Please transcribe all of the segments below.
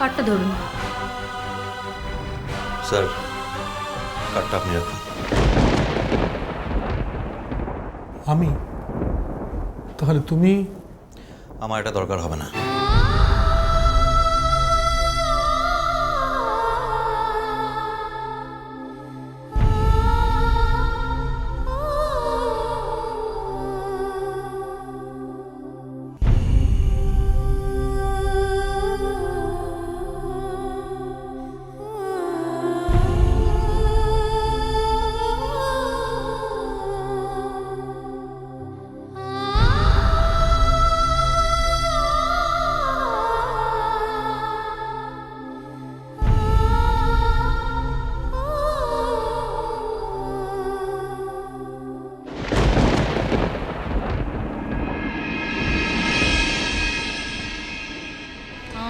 কার্ডটা ধরুন। স্যার, কার্ডটা আপনি রাখুন। আমি? তাহলে তুমি? আমার এটা দরকার হবে না।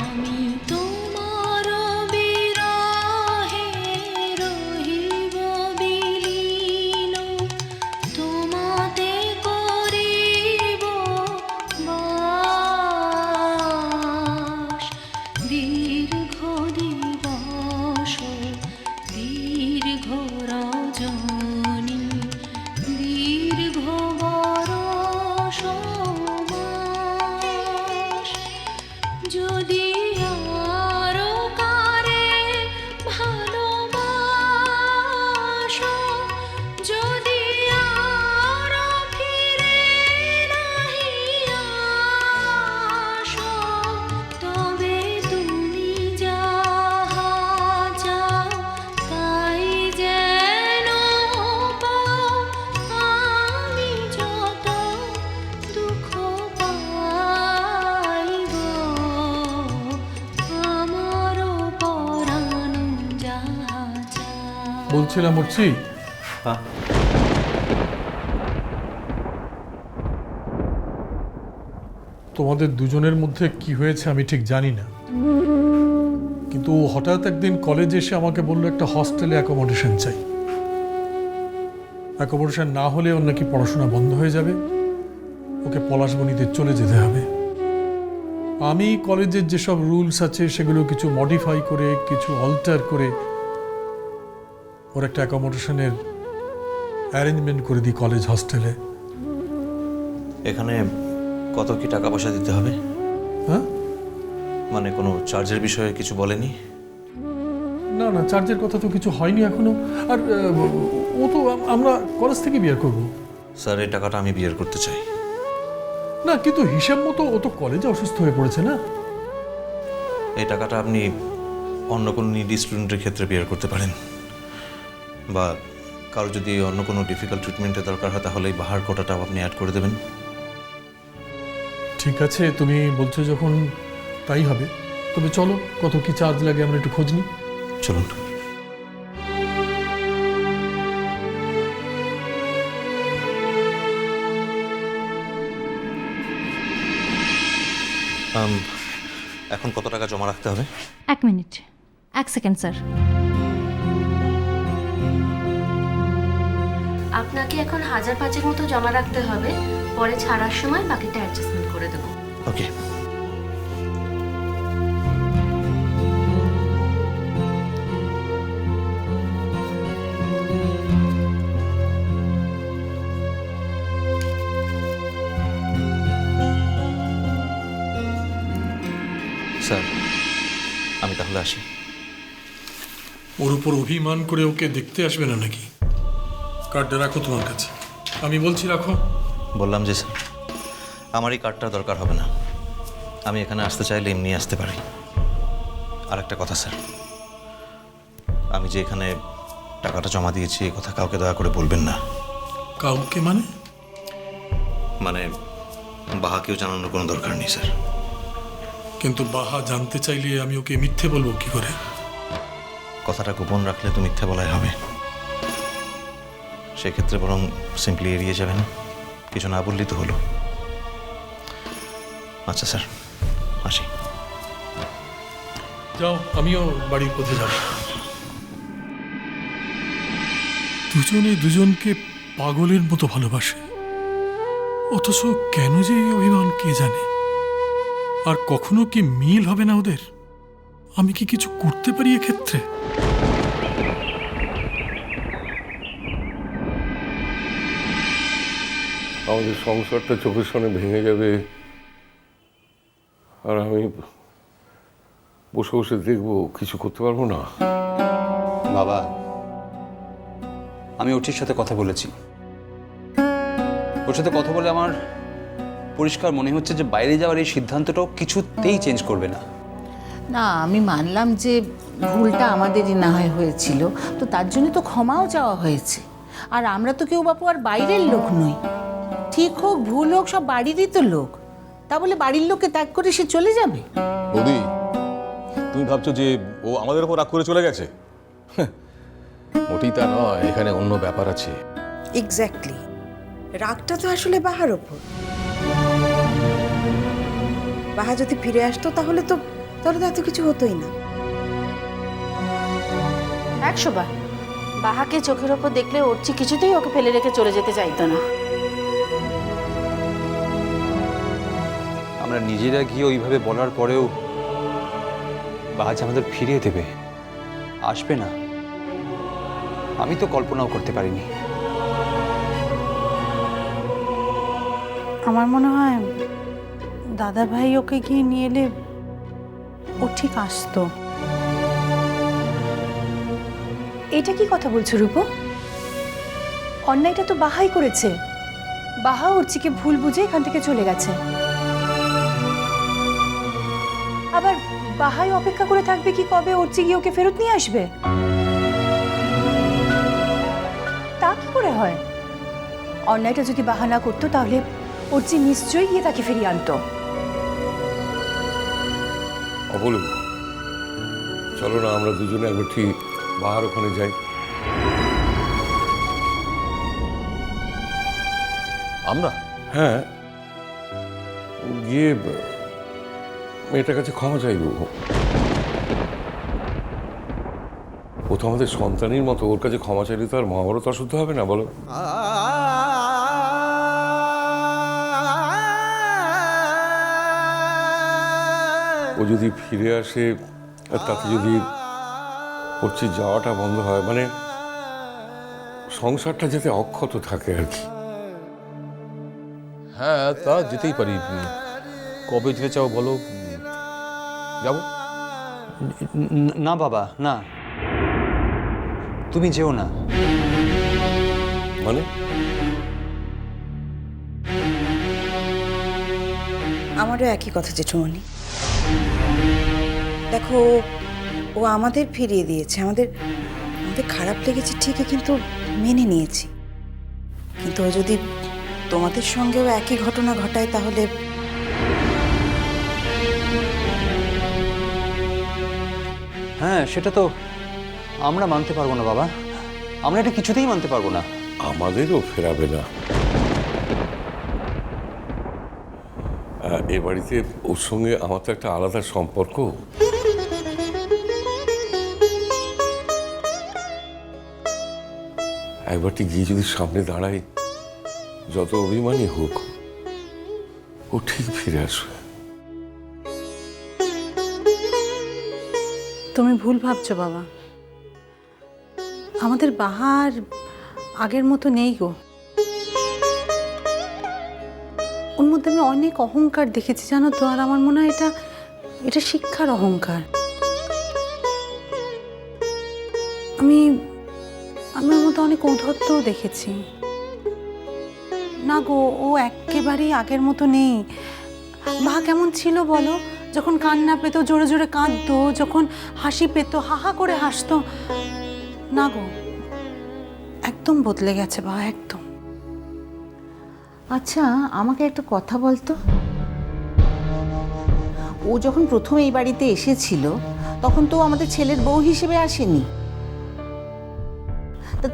আমি তোমার বিরহে রহিব বিলীন, তোমাতে করিব বাস। দীর্ঘ দিবস দীর্ঘ রজনী দীর্ঘ বরষ মাস। যদি আরো কারে ভালোবাসো, যদি আরো ফিরে নাহি আসো, তবে তুমি যাহা চাও তাই যেন পাও। আমি যত দুঃখ পাইব, আমারও পরাণ যাহা চায়। বলছিলাম উঠছি, হ্যাঁ, তোমাদের দুজনের মধ্যে কি হয়েছে আমি ঠিক জানি না, কিন্তু ও হঠাৎ একদিন কলেজে এসে আমাকে বললো একটা হস্টেলে অ্যাকোমোডেশন চাই। অ্যাকোমোডেশন না হলে ওর নাকি পড়াশোনা বন্ধ হয়ে যাবে, ওকে পলাশবনিতে চলে যেতে হবে। আমি কলেজের যেসব রুলস আছে সেগুলো কিছু মডিফাই করে, কিছু অল্টার করে ওর একটা অ্যাকোমোডেশনের অ্যারেঞ্জমেন্ট করে দিই কলেজ হস্টেলে। এখানে কত কি টাকা পয়সা দিতে হবে? হ্যাঁ? মানে কোনো চার্জের বিষয়ে কিছু বলেনি? না না, চার্জের কথা তো কিছু হয়নি এখনো। আর ও তো আমরা কলেজ থেকে বিয়ে করবো। স্যার, এই টাকাটা আমি বিয়ের করতে চাই। না, কিন্তু হিসাব মতো ও তো কলেজে অসুস্থ হয়ে পড়েছে না? এই টাকাটা আপনি অন্য কোনো নিডি স্টুডেন্টের ক্ষেত্রে বিয়ের করতে পারেন, বা কারো যদি অন্য কোনো ডিফিকাল্ট ট্রিটমেন্টের দরকার হয় তাহলে এই বাহার কোটাটাও আপনি অ্যাড করে দেবেন। ঠিক আছে, তুমি বলছো যখন তাই হবে। তবে চলো, কত কি চার্জ লাগে আমরা একটু খোঁজ নিই। চলুন। এখন কত টাকা জমা রাখতে হবে? 1 মিনিট, 1 সেকেন্ড স্যার। আপনাকে এখন 1005 মতো জমা রাখতে হবে, পরে ছাড়ার সময় বাকিটা অ্যাডজাস্টমেন্ট করে দেবো। ওকে। স্যার, আমি তাহলে আসি। ওর উপর অভিমান করে ওকে দেখতে আসবে না নাকি? কার্ডটা রাখো তোমার কাছে। আমি বলছি রাখো। বললাম যে স্যার, আমার এই কার্ডটা দরকার হবে না। আমি এখানে আসতে চাইলে এমনি আসতে পারি। আর একটা কথা স্যার, আমি যে এখানে টাকাটা জমা দিয়েছি এই কথা কাউকে দয়া করে বলবেন না। কাউকে মানে? মানে বাহাকেও জানানোর কোনো দরকার নেই স্যার। কিন্তু বাহা জানতে চাইলে আমি ওকে মিথ্যে বলবো কি করে? কথাটা গোপন রাখলে তো মিথ্যে বলাই হবে। সেক্ষেত্রে বরং সিম্পলি এড়িয়ে যাবেন, কিছু না বললেই তো হলো। আচ্ছা স্যার, আসি। যাও, আমিও বাড়ির পথে যাব। দুজনে দুজনকে পাগলের মতো ভালোবাসে, অথচ কেন যে এই অভিমান কে জানে। আর কখনো কি মিল হবে না ওদের? আমি কি কিছু করতে পারি এক্ষেত্রে? আমাদের সংসারটা চোখের সামনে ভেঙে যাবে, আর আমি বসে বসে দেখবো, কিছু করতে পারবো না। বাবা, আমি ওটির সাথে কথা বলেছি। ওর সাথে কথা বলে আমার পরিষ্কার মনে হচ্ছে যে বাইরে যাওয়ার এই সিদ্ধান্তটাও কিছুতেই চেঞ্জ করবে না। না, আমি মানলাম যে ভুলটা আমাদেরই না হয় হয়েছিল, তো তার জন্য তো ক্ষমাও চাওয়া হয়েছে। আর আমরা তো কেউ বাপু আর বাইরের লোক নই। ঠিক হোক ভুল হোক সব বাড়িরই তো লোক। তা বলে বাড়ির লোককে ত্যাগ করে সে চলে যাবে? বৌদি, তুমি ভাবছো যে ও আমাদের উপর রাগ করে চলে গেছে? মোটেই তা নয়, এখানে অন্য ব্যাপার আছে। এক্স্যাক্টলি, রাগটা তো আসলে বাহার ওপর। বাহা যদি ফিরে আসতো তাহলে তো এত কিছু হতোই না। 100 বার বাহাকে চোখের ওপর দেখলে অর্চি কিছুতেই ওকে ফেলে রেখে চলে যেতে চাইতো না। আমরা নিজেরা গিয়ে ওইভাবে বলার পরেও বাহাজ আমাদের ফিরিয়ে দেবে, আসবে না, আমি তো কল্পনাও করতে পারিনি। আমার মনে হয় দাদা ভাই ওকে গিয়ে নিয়ে এলে ও ঠিক আসতো। এটা কি কথা বলছো রূপ? অন্যায়টা তো বাহাই করেছে। বাহা অর্চিকে ভুল বুঝে এখান থেকে চলে গেছে। আবার বাহাই অপেক্ষা করে থাকবে কি কবে অর্চি গিয়ে ওকে ফেরত নিয়ে আসবে? তা কি করে হয়? অন্যায়টা যদি বাহা না করতো তাহলে অর্চি নিশ্চয়ই গিয়ে তাকে ফিরিয়ে আনতো। অবলু, চলো না আমরা দুজনে একবার ঠিক বাহার ওখানে যাই। আমরা? হ্যাঁ, গিয়ে মেয়েটার কাছে ক্ষমা চাইব। ও তো আমাদের সন্তানের মতো, ওর কাছে ক্ষমা চাইলে তো আর মহাভারত অশুদ্ধ হবে না, বলো? ও যদি ফিরে আসে আর তাতে যদি হচ্ছে যাওয়াটা বন্ধ হয়, মানে সংসারটা যাতে অক্ষত থাকে আর কি। হ্যাঁ, তা যেতেই পারি। কবে যেতে চাও বলো, যাবো। না বাবা, না, তুমি যেও না। মানে আমারও একই কথা জেঠুমণি। দেখো, ও আমাদের ফিরিয়ে দিয়েছে, আমাদের খারাপ লেগেছে ঠিকই, কিন্তু মেনে নিয়েছি। কিন্তু ও যদি তোমাদের সঙ্গেও একই ঘটনা ঘটায় তাহলে হ্যাঁ, সেটা তো আমরা মানতে পারবো না বাবা, আমরা এটা কিছুতেই মানতে পারবো না। আমাদেরও ফেরাবে না। এ বাড়িতে ওর সঙ্গে আমার তো একটা আলাদা সম্পর্ক। একবারটি গিয়ে যদি সামনে দাঁড়াই, যত অভিমানী হোক, ও ঠিক ফিরে আসবে। তুমি ভুল ভাবছো বাবা। আমাদের বাহার আগের মতো নেই গো। ওর মধ্যে আমি অনেক অহংকার দেখেছি, জানো তো। আর আমার মনে হয় এটা শিক্ষার অহংকার। আমি ওর মধ্যে অনেক ঔদ্ধত্যও দেখেছি। না গো, ও একেবারেই আগের মতো নেই। বাহা কেমন ছিল বলো? যখন কান্না পেতো জোরে জোরে কাঁদতো, যখন হাসি পেতো হাহা করে হাসতো। না গো, একদম বদলে গেছে বাহা, একদম। আচ্ছা, আমাকে একটা কথা বলতো। ও যখন প্রথম এই বাড়িতে এসেছিল তখন তো আমাদের ছেলের বউ হিসেবে আসেনি। তো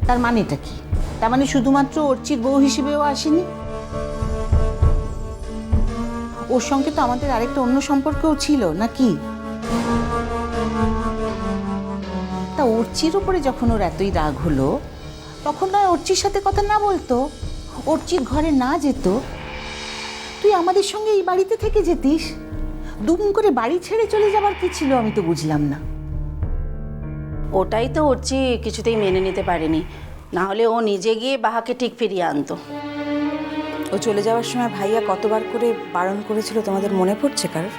তার মানেটা কি? তার মানে শুধুমাত্র অর্চির বউ হিসেবেও আসেনি? ওর সঙ্গে তো আমাদের আরেকটা অন্য সম্পর্কও ছিল নাকি? তা অর্চির উপরে যখন ওর এতই রাগ হলো, তখন নয় অর্চির সাথে কথা না বলতো, অর্চির ঘরে না যেত, তুই আমাদের সঙ্গে এই বাড়িতে থেকে যেতিস। দুম করে বাড়ি ছেড়ে চলে যাবার কি ছিল আমি তো বুঝলাম না। ওটাই তো অর্চি কিছুতেই মেনে নিতে পারেনি, না হলে ও নিজে গিয়ে বাহাকে ঠিক ফিরিয়ে আনতো। ও চলে যাওয়ার সময় ভাইয়া কতবার করে বারণ করেছিল তোমাদের মনে পড়ছে কারোর?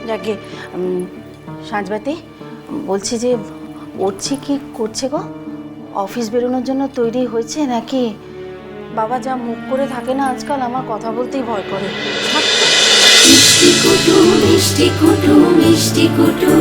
যাকে সাঁঝবাতি বলছি যে অর্চি কি করছে গো? অফিস বেরোনোর জন্য তৈরি হয়েছে নাকি? বাবা যা মুখ করে থাকে না আজকাল, আমার কথা বলতেই ভয় করে। মিষ্টি কুটু মিষ্টি কুটু মিষ্টি কুটু